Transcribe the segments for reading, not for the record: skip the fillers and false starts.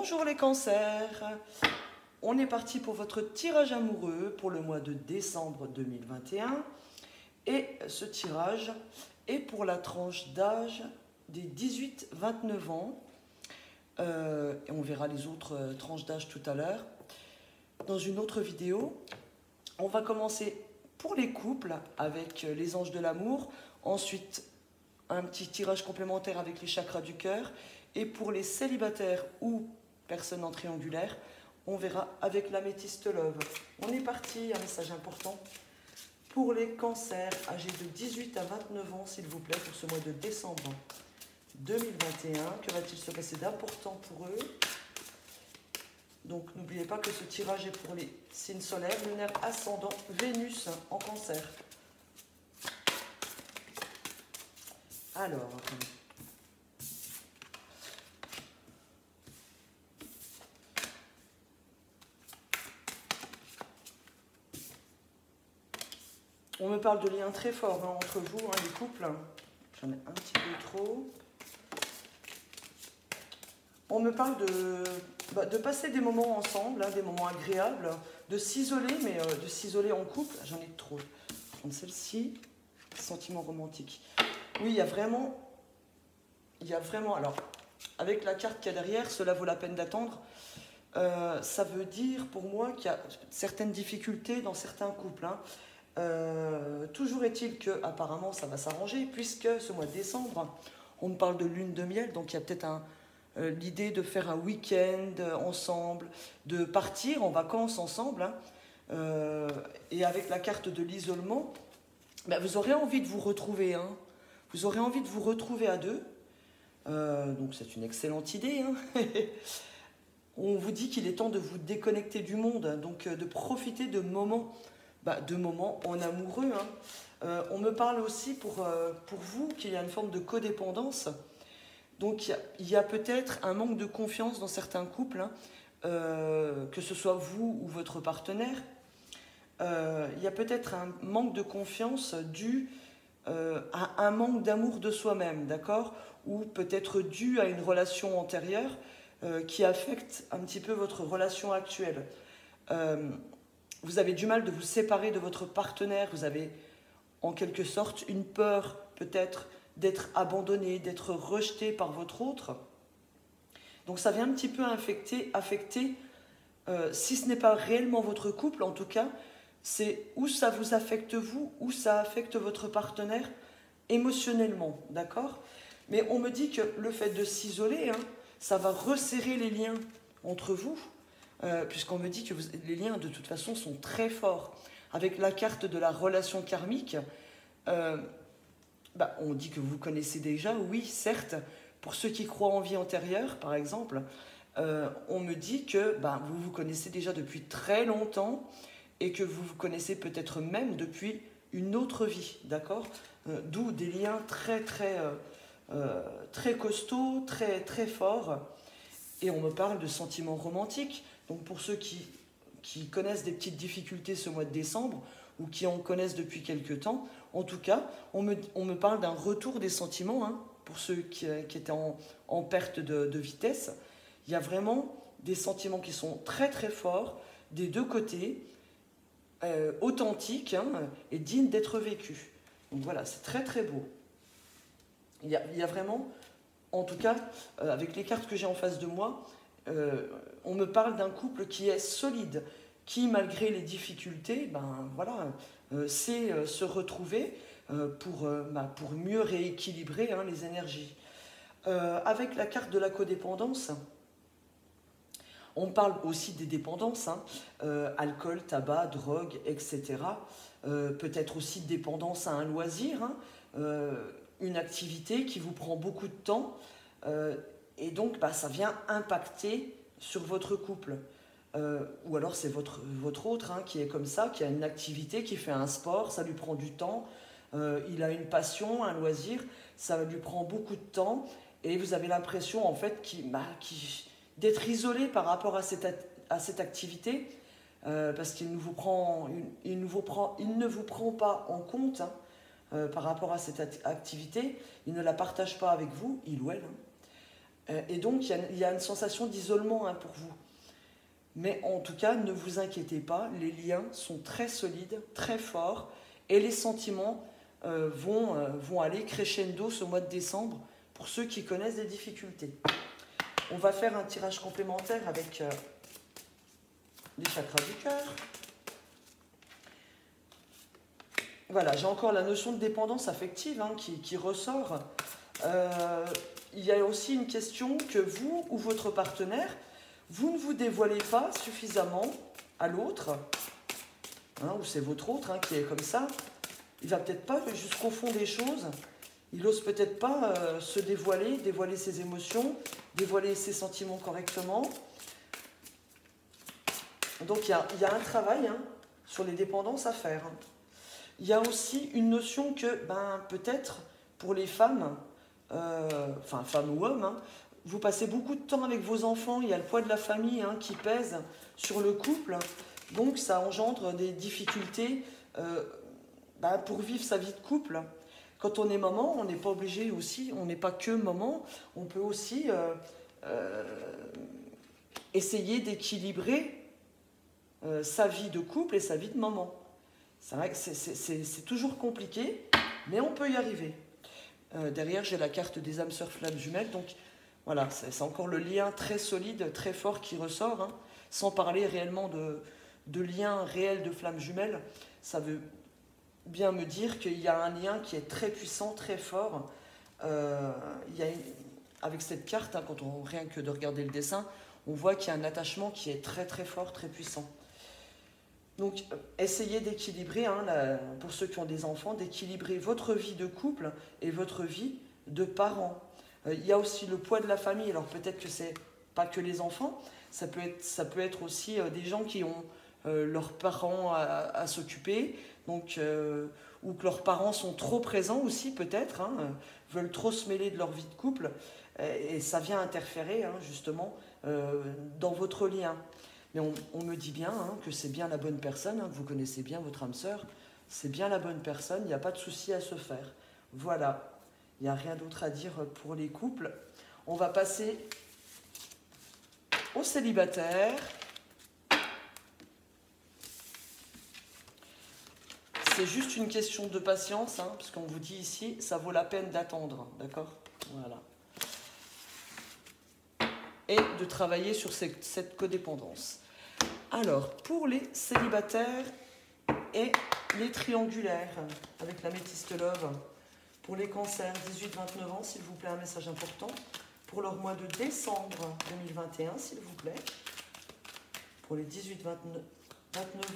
Bonjour les cancers, on est parti pour votre tirage amoureux pour le mois de décembre 2021 et ce tirage est pour la tranche d'âge des 18-29 ans et on verra les autres tranches d'âge tout à l'heure dans une autre vidéo. On va commencer pour les couples avec les anges de l'amour, ensuite un petit tirage complémentaire avec les chakras du cœur. Et pour les célibataires ou personnes en triangulaire, on verra avec l'améthyste love. On est parti, un message important pour les cancers âgés de 18 à 29 ans, s'il vous plaît, pour ce mois de décembre 2021. Que va-t-il se passer d'important pour eux? Donc n'oubliez pas que ce tirage est pour les signes solaires, lunaire, ascendant, Vénus en cancer. Alors... on me parle de liens très forts entre vous, les couples. J'en ai un petit peu trop. On me parle de passer des moments ensemble, des moments agréables, de s'isoler, mais de s'isoler en couple. J'en ai trop. Je vais prendre celle-ci, sentiment romantique. Oui, il y a vraiment, alors, avec la carte qu'il y a derrière, cela vaut la peine d'attendre. Ça veut dire pour moi qu'il y a certaines difficultés dans certains couples. Toujours est-il que apparemment ça va s'arranger puisque ce mois de décembre on me parle de lune de miel, donc il y a peut-être l'idée de faire un week-end ensemble, de partir en vacances ensemble, et avec la carte de l'isolement, vous aurez envie de vous retrouver, vous aurez envie de vous retrouver à deux, donc c'est une excellente idée. On vous dit qu'il est temps de vous déconnecter du monde, donc de profiter de moments en amoureux. On me parle aussi pour vous qu'il y a une forme de codépendance. Donc il y a peut-être un manque de confiance dans certains couples, que ce soit vous ou votre partenaire. Il y a peut-être un manque de confiance dû à un manque d'amour de soi-même, d'accord? Ou peut-être dû à une relation antérieure qui affecte un petit peu votre relation actuelle. Vous avez du mal de vous séparer de votre partenaire, vous avez en quelque sorte une peur peut-être d'être abandonné, d'être rejeté par votre autre. Donc ça vient un petit peu affecter si ce n'est pas réellement votre couple, en tout cas, c'est où ça vous affecte vous, où ça affecte votre partenaire émotionnellement, d'accord? Mais on me dit que le fait de s'isoler, ça va resserrer les liens entre vous. Puisqu'on me dit que les liens de toute façon sont très forts. Avec la carte de la relation karmique, on dit que vous connaissez déjà, oui, certes. Pour ceux qui croient en vie antérieure, par exemple, on me dit que vous vous connaissez déjà depuis très longtemps et que vous vous connaissez peut-être même depuis une autre vie, d'accord? D'où des liens très, très, très costauds, très, très forts. Et on me parle de sentiments romantiques. Donc pour ceux qui connaissent des petites difficultés ce mois de décembre ou qui en connaissent depuis quelques temps, en tout cas, on me parle d'un retour des sentiments, pour ceux qui étaient en perte de vitesse. Il y a vraiment des sentiments qui sont très très forts des deux côtés, authentiques et dignes d'être vécus. Donc voilà, c'est très très beau. Il y a vraiment, en tout cas, avec les cartes que j'ai en face de moi, on me parle d'un couple qui est solide, qui malgré les difficultés, sait se retrouver pour mieux rééquilibrer les énergies. Avec la carte de la codépendance, on parle aussi des dépendances, alcool, tabac, drogue, etc. Peut-être aussi dépendance à un loisir, une activité qui vous prend beaucoup de temps, et donc ça vient impacter sur votre couple. Ou alors c'est votre autre qui est comme ça, qui a une activité, qui fait un sport, ça lui prend du temps, il a une passion, un loisir, ça lui prend beaucoup de temps, et vous avez l'impression en fait d'être isolé par rapport à cette activité, parce qu'il ne vous prend pas en compte par rapport à cette activité, il ne la partage pas avec vous, il ou elle. Et donc, il y a une sensation d'isolement hein, pour vous. Mais en tout cas, ne vous inquiétez pas, les liens sont très solides, très forts, et les sentiments vont aller crescendo ce mois de décembre pour ceux qui connaissent des difficultés. On va faire un tirage complémentaire avec les chakras du cœur. Voilà, j'ai encore la notion de dépendance affective hein, qui ressort. Il y a aussi une question que vous ou votre partenaire, vous ne vous dévoilez pas suffisamment à l'autre, hein, ou c'est votre autre hein, qui est comme ça. Il va peut-être pas jusqu'au fond des choses. Il n'ose peut-être pas se dévoiler, dévoiler ses émotions, dévoiler ses sentiments correctement. Donc il y a un travail hein, sur les dépendances à faire. Il y a aussi une notion que peut-être pour les femmes, enfin femmes ou hommes, hein, vous passez beaucoup de temps avec vos enfants, il y a le poids de la famille hein, qui pèse sur le couple, donc ça engendre des difficultés pour vivre sa vie de couple. Quand on est maman, on n'est pas obligé aussi, on n'est pas que maman, on peut aussi essayer d'équilibrer sa vie de couple et sa vie de maman. C'est vrai que c'est toujours compliqué, mais on peut y arriver. Derrière, j'ai la carte des âmes sœurs flammes jumelles, donc voilà, c'est encore le lien très solide, très fort qui ressort, hein, sans parler réellement de lien réel de flammes jumelles. Ça veut bien me dire qu'il y a un lien qui est très puissant, très fort. Avec cette carte, hein, rien que de regarder le dessin, on voit qu'il y a un attachement qui est très très fort, très puissant. Donc, essayez d'équilibrer, hein, pour ceux qui ont des enfants, d'équilibrer votre vie de couple et votre vie de parents. Il y a aussi le poids de la famille. Alors, peut-être que c'est pas que les enfants, ça peut être aussi des gens qui ont leurs parents à s'occuper, donc, ou que leurs parents sont trop présents aussi, peut-être, hein, veulent trop se mêler de leur vie de couple, et ça vient interférer, hein, justement, dans votre lien. Mais on me dit bien hein, que c'est bien la bonne personne, hein, vous connaissez bien votre âme sœur, c'est bien la bonne personne, il n'y a pas de souci à se faire. Voilà, il n'y a rien d'autre à dire pour les couples. On va passer aux célibataires. C'est juste une question de patience, hein, parce qu'on vous dit ici, ça vaut la peine d'attendre, d'accord? Voilà. Et de travailler sur cette codépendance. Alors, pour les célibataires et les triangulaires, avec la métiste love, pour les cancers 18-29 ans, s'il vous plaît, un message important. Pour leur mois de décembre 2021, s'il vous plaît. Pour les 18-29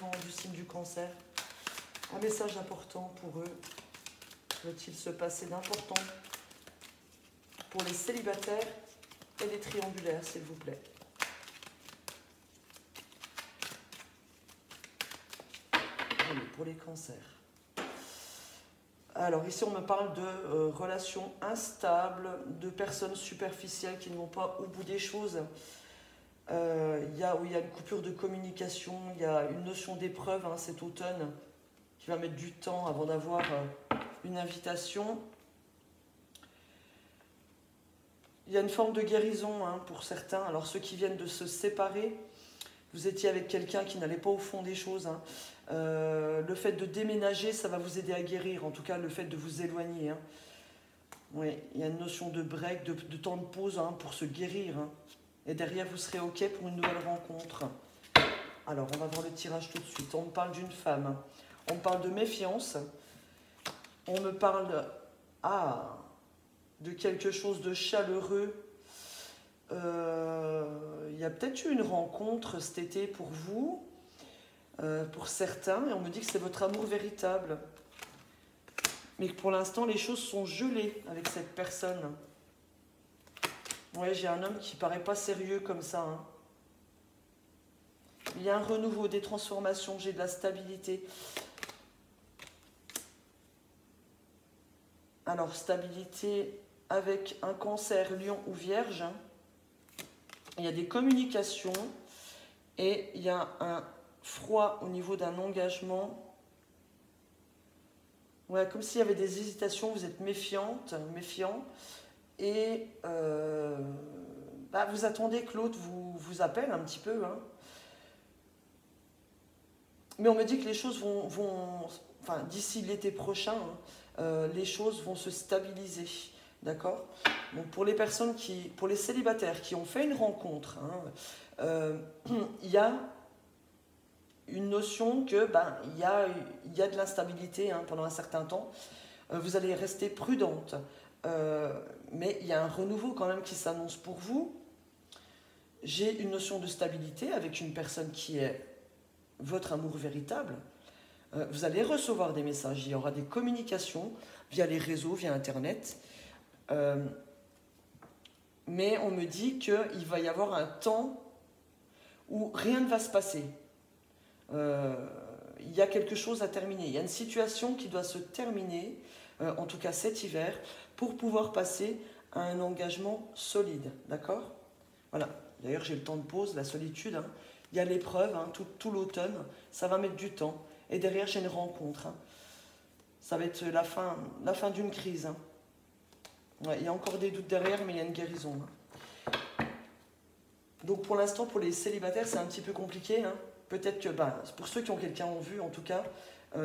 ans du signe du cancer, un message important pour eux. Va-t-il se passer d'important pour les célibataires et les triangulaires, s'il vous plaît? Allez, pour les cancers. Alors ici on me parle de relations instables, de personnes superficielles qui ne vont pas au bout des choses. Il y a une coupure de communication, il y a une notion d'épreuve hein, cet automne qui va mettre du temps avant d'avoir une invitation. Il y a une forme de guérison hein, pour certains. Alors ceux qui viennent de se séparer, vous étiez avec quelqu'un qui n'allait pas au fond des choses. Hein. Le fait de déménager, ça va vous aider à guérir. En tout cas, le fait de vous éloigner. Hein. Oui, il y a une notion de break, de temps de pause hein, pour se guérir. Hein. Et derrière, vous serez OK pour une nouvelle rencontre. Alors, on va voir le tirage tout de suite. On me parle d'une femme. On me parle de méfiance. On me parle de quelque chose de chaleureux. Il y a peut-être eu une rencontre cet été pour vous, pour certains, et on me dit que c'est votre amour véritable. Mais que pour l'instant, les choses sont gelées avec cette personne. Ouais, j'ai un homme qui paraît pas sérieux comme ça. Hein. Il y a un renouveau, des transformations, j'ai de la stabilité. Alors, stabilité avec un cancer, lion ou vierge. Il y a des communications et il y a un froid au niveau d'un engagement. Ouais, comme s'il y avait des hésitations, vous êtes méfiante, méfiant. Et vous attendez que l'autre vous appelle un petit peu. Hein. Mais on me dit que les choses enfin, d'ici l'été prochain, hein, les choses vont se stabiliser. D'accord? Donc pour les personnes pour les célibataires qui ont fait une rencontre, hein, il y a une notion que il y a de l'instabilité hein, pendant un certain temps. Vous allez rester prudente. Mais il y a un renouveau quand même qui s'annonce pour vous. J'ai une notion de stabilité avec une personne qui est votre amour véritable. Vous allez recevoir des messages, il y aura des communications via les réseaux, via Internet. Mais on me dit qu'il va y avoir un temps où rien ne va se passer. Il y a quelque chose à terminer. Il y a une situation qui doit se terminer, en tout cas cet hiver, pour pouvoir passer à un engagement solide. D'accord? Voilà. D'ailleurs, j'ai le temps de pause, la solitude. Hein. Il y a l'épreuve, hein, tout l'automne. Ça va mettre du temps. Et derrière, j'ai une rencontre. Hein. Ça va être la fin d'une crise. Hein. Ouais, il y a encore des doutes derrière, mais il y a une guérison. Hein. Donc pour l'instant, pour les célibataires, c'est un petit peu compliqué. Hein. Peut-être que, pour ceux qui ont quelqu'un en vue, en tout cas,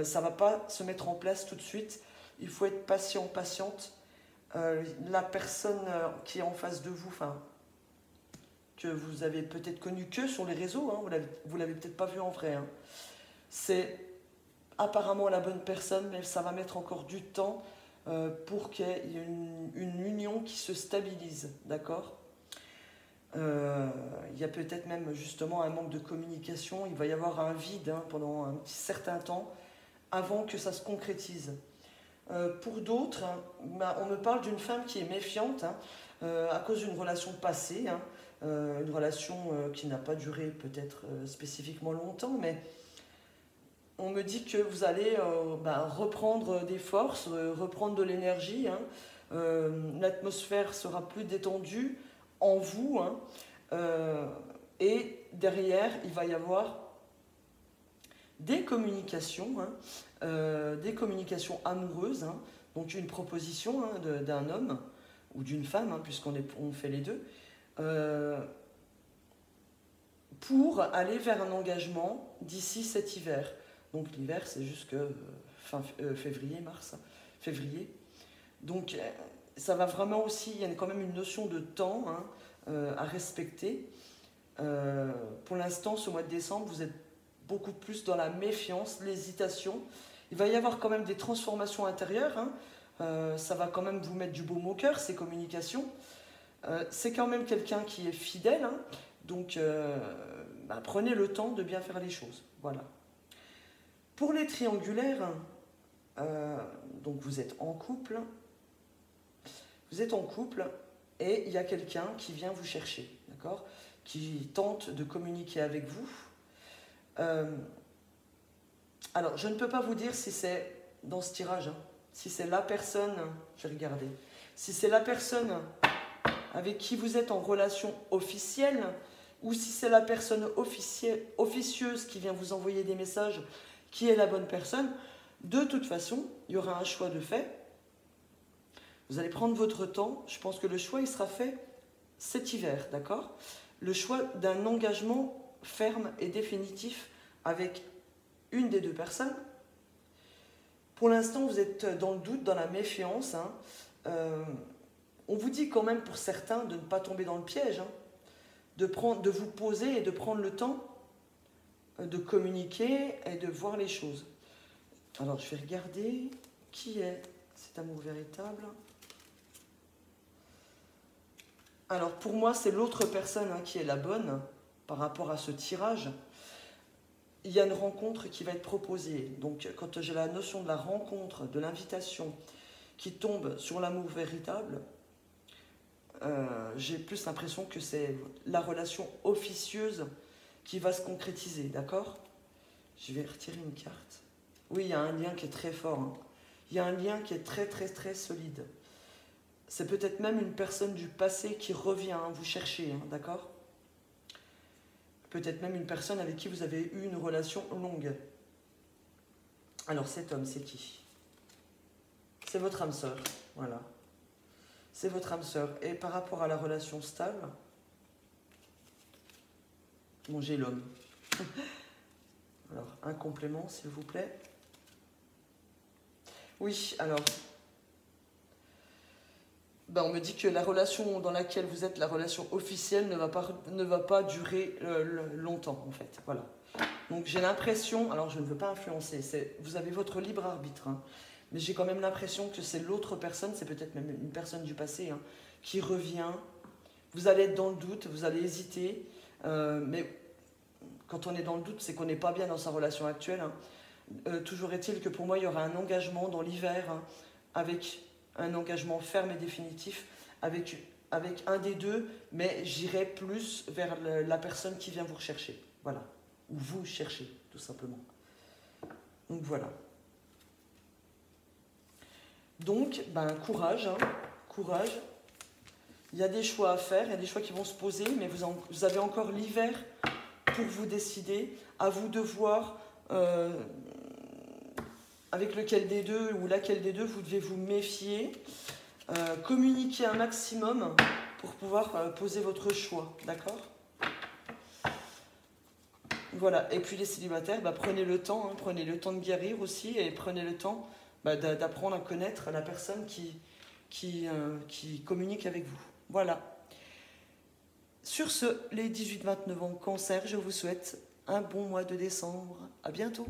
ça ne va pas se mettre en place tout de suite. Il faut être patient, patiente. La personne qui est en face de vous, que vous avez peut-être connu que sur les réseaux, hein, vous l'avez peut-être pas vu en vrai. Hein. C'est apparemment la bonne personne, mais ça va mettre encore du temps pour qu'il y ait une union qui se stabilise, d'accord? Il y a peut-être même justement un manque de communication, il va y avoir un vide hein, pendant un petit certain temps avant que ça se concrétise. Pour d'autres, hein, on me parle d'une femme qui est méfiante hein, à cause d'une relation passée, hein, une relation qui n'a pas duré peut-être spécifiquement longtemps, mais on me dit que vous allez reprendre des forces, reprendre de l'énergie, hein, l'atmosphère sera plus détendue en vous, hein, et derrière, il va y avoir des communications, hein, des communications amoureuses, hein, donc une proposition hein, d'un homme ou d'une femme, hein, puisqu'on fait les deux, pour aller vers un engagement d'ici cet hiver. Donc l'hiver, c'est jusque fin février, mars, février. Donc ça va vraiment aussi, il y a quand même une notion de temps hein, à respecter. Pour l'instant, ce mois de décembre, vous êtes beaucoup plus dans la méfiance, l'hésitation. Il va y avoir quand même des transformations intérieures. Hein. Ça va quand même vous mettre du baume au cœur, ces communications. C'est quand même quelqu'un qui est fidèle. Hein. Donc, prenez le temps de bien faire les choses. Voilà. Pour les triangulaires, donc vous êtes en couple. Vous êtes en couple et il y a quelqu'un qui vient vous chercher, d'accord ? Qui tente de communiquer avec vous. Alors, je ne peux pas vous dire si c'est dans ce tirage, hein, si c'est la personne, je vais regarder, si c'est la personne avec qui vous êtes en relation officielle ou si c'est la personne officieuse qui vient vous envoyer des messages qui est la bonne personne. De toute façon, il y aura un choix de fait. Vous allez prendre votre temps. Je pense que le choix, il sera fait cet hiver, d'accord ? Le choix d'un engagement ferme et définitif avec une des deux personnes. Pour l'instant, vous êtes dans le doute, dans la méfiance. Hein. On vous dit quand même pour certains de ne pas tomber dans le piège, hein, de vous poser et de prendre le temps de communiquer et de voir les choses. Alors, je vais regarder qui est cet amour véritable. Alors, pour moi, c'est l'autre personne hein, qui est la bonne par rapport à ce tirage. Il y a une rencontre qui va être proposée. Donc, quand j'ai la notion de la rencontre, de l'invitation qui tombe sur l'amour véritable, j'ai plus l'impression que c'est la relation officieuse qui va se concrétiser, d'accord ? Je vais retirer une carte. Oui, il y a un lien qui est très fort. Hein. Il y a un lien qui est très, très, très solide. C'est peut-être même une personne du passé qui revient hein, vous chercher, hein, d'accord ? Peut-être même une personne avec qui vous avez eu une relation longue. Alors cet homme, c'est qui ? C'est votre âme sœur, voilà. C'est votre âme sœur. Et par rapport à la relation stable, bon, j'ai l'homme. Alors, un complément, s'il vous plaît. Oui, alors, ben, on me dit que la relation dans laquelle vous êtes, la relation officielle, ne va pas durer longtemps, en fait. Voilà. Donc, j'ai l'impression, alors je ne veux pas influencer, vous avez votre libre arbitre, hein, mais j'ai quand même l'impression que c'est l'autre personne, c'est peut-être même une personne du passé, hein, qui revient. Vous allez être dans le doute, vous allez hésiter, mais quand on est dans le doute, c'est qu'on n'est pas bien dans sa relation actuelle, hein. Toujours est-il que pour moi, il y aura un engagement dans l'hiver, hein, avec un engagement ferme et définitif, avec un des deux, mais j'irai plus vers la personne qui vient vous rechercher. Voilà. Ou vous cherchez, tout simplement. Donc voilà. Donc, ben, courage, hein, courage. Il y a des choix à faire, il y a des choix qui vont se poser, mais vous avez encore l'hiver pour vous décider. À vous de voir avec lequel des deux ou laquelle des deux vous devez vous méfier. Communiquer un maximum pour pouvoir poser votre choix, d'accord? Voilà, et puis les célibataires, bah, prenez le temps, hein, prenez le temps de guérir aussi, et prenez le temps d'apprendre à connaître la personne qui communique avec vous. Voilà. Sur ce, les 18-29 ans cancer, je vous souhaite un bon mois de décembre. À bientôt.